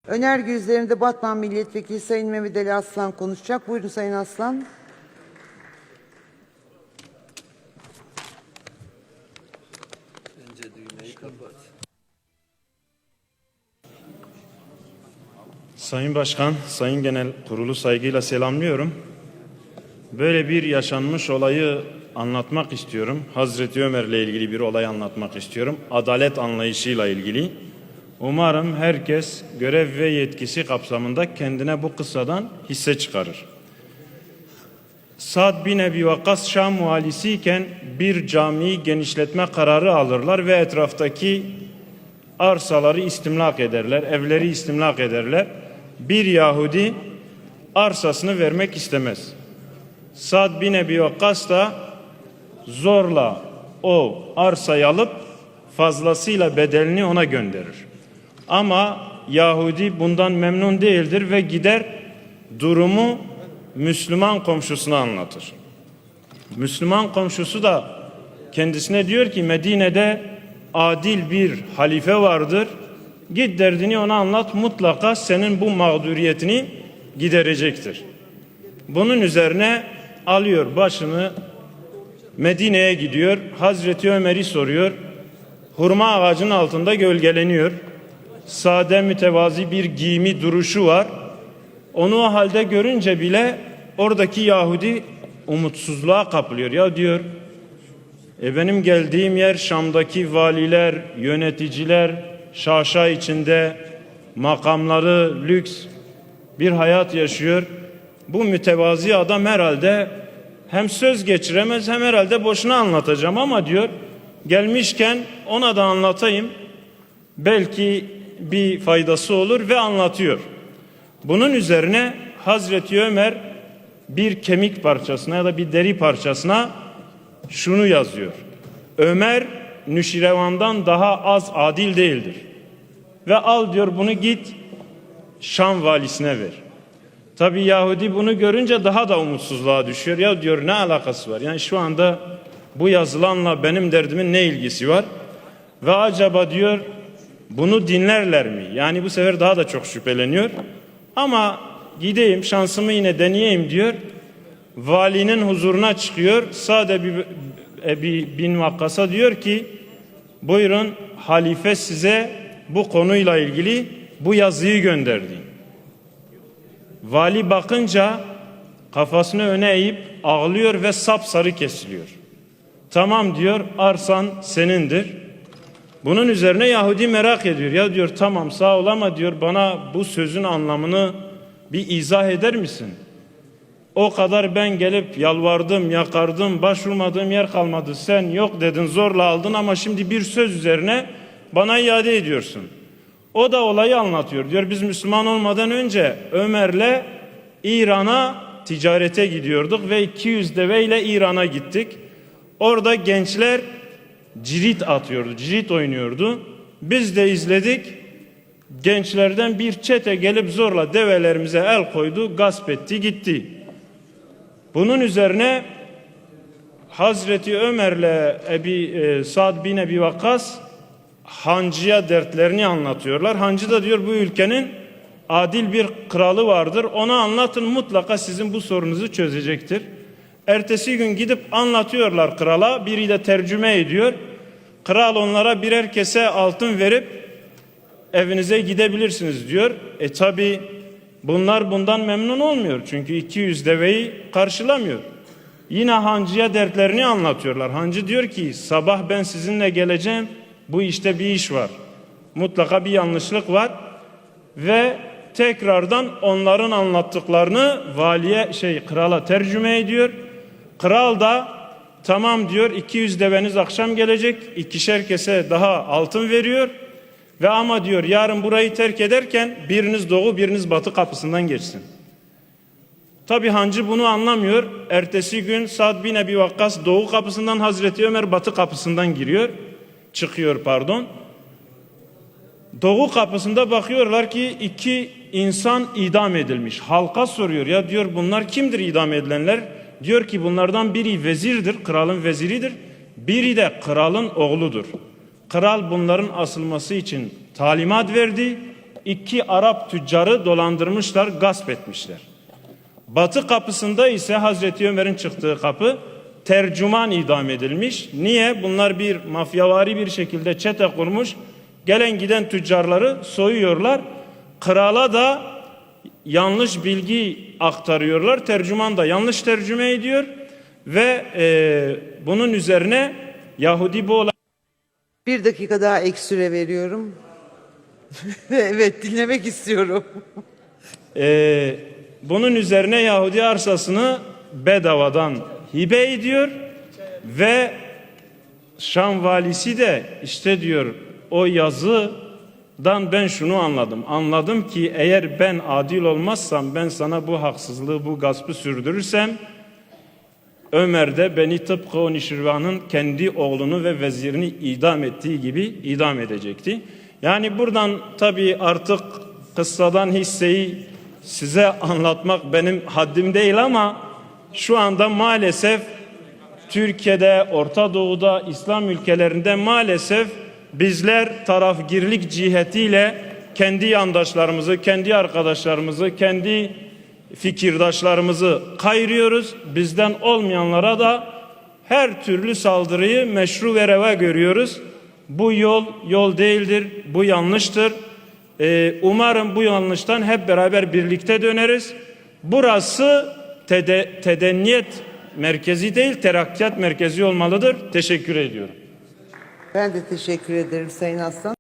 Önerge üzerinde Batman Milletvekili Sayın Mehmet Ali Aslan konuşacak. Buyurun Sayın Aslan. Önce düğmeyi kapat. Sayın Başkan, Sayın Genel Kurulu saygıyla selamlıyorum. Böyle bir yaşanmış olayı anlatmak istiyorum. Hazreti Ömer'le ilgili bir olay anlatmak istiyorum. Adalet anlayışıyla ilgili. Umarım herkes görev ve yetkisi kapsamında kendine bu kıssadan hisse çıkarır. Sa'd bin Ebi Vakkas Şam valisiyken bir camiyi genişletme kararı alırlar ve etraftaki arsaları istimlak ederler, evleri istimlak ederler. Bir Yahudi arsasını vermek istemez. Sa'd bin Ebi Vakkas da zorla o arsayı alıp fazlasıyla bedelini ona gönderir. Ama Yahudi bundan memnun değildir ve gider durumu Müslüman komşusuna anlatır. Müslüman komşusu da kendisine diyor ki Medine'de adil bir halife vardır. Git derdini ona anlat, mutlaka senin bu mağduriyetini giderecektir. Bunun üzerine alıyor başını, Medine'ye gidiyor. Hazreti Ömer'i soruyor. Hurma ağacının altında gölgeleniyor. Sade mütevazi bir giyimi, duruşu var. Onu o halde görünce bile oradaki Yahudi umutsuzluğa kapılıyor. Ya diyor, benim geldiğim yer Şam'daki valiler, yöneticiler şaşa içinde, makamları lüks bir hayat yaşıyor. Bu mütevazi adam herhalde hem söz geçiremez hem herhalde boşuna anlatacağım ama diyor, gelmişken ona da anlatayım. Belki bir faydası olur ve anlatıyor. Bunun üzerine Hazreti Ömer bir kemik parçasına ya da bir deri parçasına şunu yazıyor. Ömer Nüşirevan'dan daha az adil değildir. Ve al diyor bunu git Şam valisine ver. Tabi Yahudi bunu görünce daha da umutsuzluğa düşüyor. Ya diyor ne alakası var? Yani şu anda bu yazılanla benim derdimin ne ilgisi var? Ve acaba diyor bunu dinlerler mi? Yani bu sefer daha da çok şüpheleniyor. Ama gideyim şansımı yine deneyeyim diyor. Valinin huzuruna çıkıyor. Sa'd bin Vakkas'a diyor ki buyurun halife size bu konuyla ilgili bu yazıyı gönderdi. Vali bakınca kafasını öne eğip ağlıyor ve sapsarı kesiliyor. Tamam diyor, arsan senindir. Bunun üzerine Yahudi merak ediyor. Ya diyor tamam sağ ol ama diyor bana bu sözün anlamını bir izah eder misin? O kadar ben gelip yalvardım, yakardım, başvurmadığım yer kalmadı. Sen yok dedin, zorla aldın ama şimdi bir söz üzerine bana iade ediyorsun. O da olayı anlatıyor. Diyor biz Müslüman olmadan önce Ömer'le İran'a ticarete gidiyorduk ve 200 deveyle İran'a gittik. Orada gençler cirit atıyordu, cirit oynuyordu. Biz de izledik. Gençlerden bir çete gelip zorla develerimize el koydu, gasp etti, gitti. Bunun üzerine Hazreti Ömer'le Sa'd bin Ebi Vakkas hancıya dertlerini anlatıyorlar. Hancı da diyor bu ülkenin adil bir kralı vardır. Ona anlatın mutlaka sizin bu sorunuzu çözecektir. Ertesi gün gidip anlatıyorlar krala. Biri de tercüme ediyor. Kral onlara birer kese altın verip evinize gidebilirsiniz diyor. Tabi bunlar bundan memnun olmuyor. Çünkü 200 deveyi karşılamıyor. Yine hancıya dertlerini anlatıyorlar. Hancı diyor ki sabah ben sizinle geleceğim. Bu işte bir iş var. Mutlaka bir yanlışlık var. Ve tekrardan onların anlattıklarını krala tercüme ediyor. Kral da tamam diyor 200 deveniz akşam gelecek. 2'şer kese daha altın veriyor. Ve ama diyor yarın burayı terk ederken biriniz doğu biriniz batı kapısından geçsin. Tabi hancı bunu anlamıyor. Ertesi gün Sa'd bin Ebi Vakkas doğu kapısından, Hazreti Ömer batı kapısından çıkıyor. Doğu kapısında bakıyorlar ki 2 insan idam edilmiş. Halka soruyor ya diyor bunlar kimdir idam edilenler? Diyor ki bunlardan biri vezirdir, kralın veziridir. Biri de kralın oğludur. Kral bunların asılması için talimat verdi. 2 Arap tüccarı dolandırmışlar, gasp etmişler. Batı kapısında ise Hazreti Ömer'in çıktığı kapı tercüman idam edilmiş. Niye? Bunlar bir mafyavari bir şekilde çete kurmuş. Gelen giden tüccarları soyuyorlar. Krala da yanlış bilgi aktarıyorlar. Tercüman da yanlış tercüme ediyor. Ve bunun üzerine Yahudi bu olay... 1 dakika daha ek süre veriyorum. Evet, dinlemek istiyorum. Bunun üzerine Yahudi arsasını bedavadan hibe ediyor ve Şam valisi de işte diyor o yazıdan ben şunu anladım. Anladım ki eğer ben adil olmazsam, ben sana bu haksızlığı, bu gaspı sürdürürsem, Ömer de beni tıpkı o Nişirvan'ın kendi oğlunu ve vezirini idam ettiği gibi idam edecekti. Yani buradan tabii artık kıssadan hisseyi size anlatmak benim haddim değil ama şu anda maalesef Türkiye'de, Orta Doğu'da, İslam ülkelerinde maalesef bizler tarafgirlik cihetiyle kendi yandaşlarımızı, kendi arkadaşlarımızı, kendi fikirdaşlarımızı kayırıyoruz. Bizden olmayanlara da her türlü saldırıyı meşru ve reva görüyoruz. Bu yol değildir, bu yanlıştır. Umarım bu yanlıştan hep beraber birlikte döneriz. Burası tedenniyet merkezi değil, terakkiyat merkezi olmalıdır. Teşekkür ediyorum. Ben de teşekkür ederim Sayın Aslan.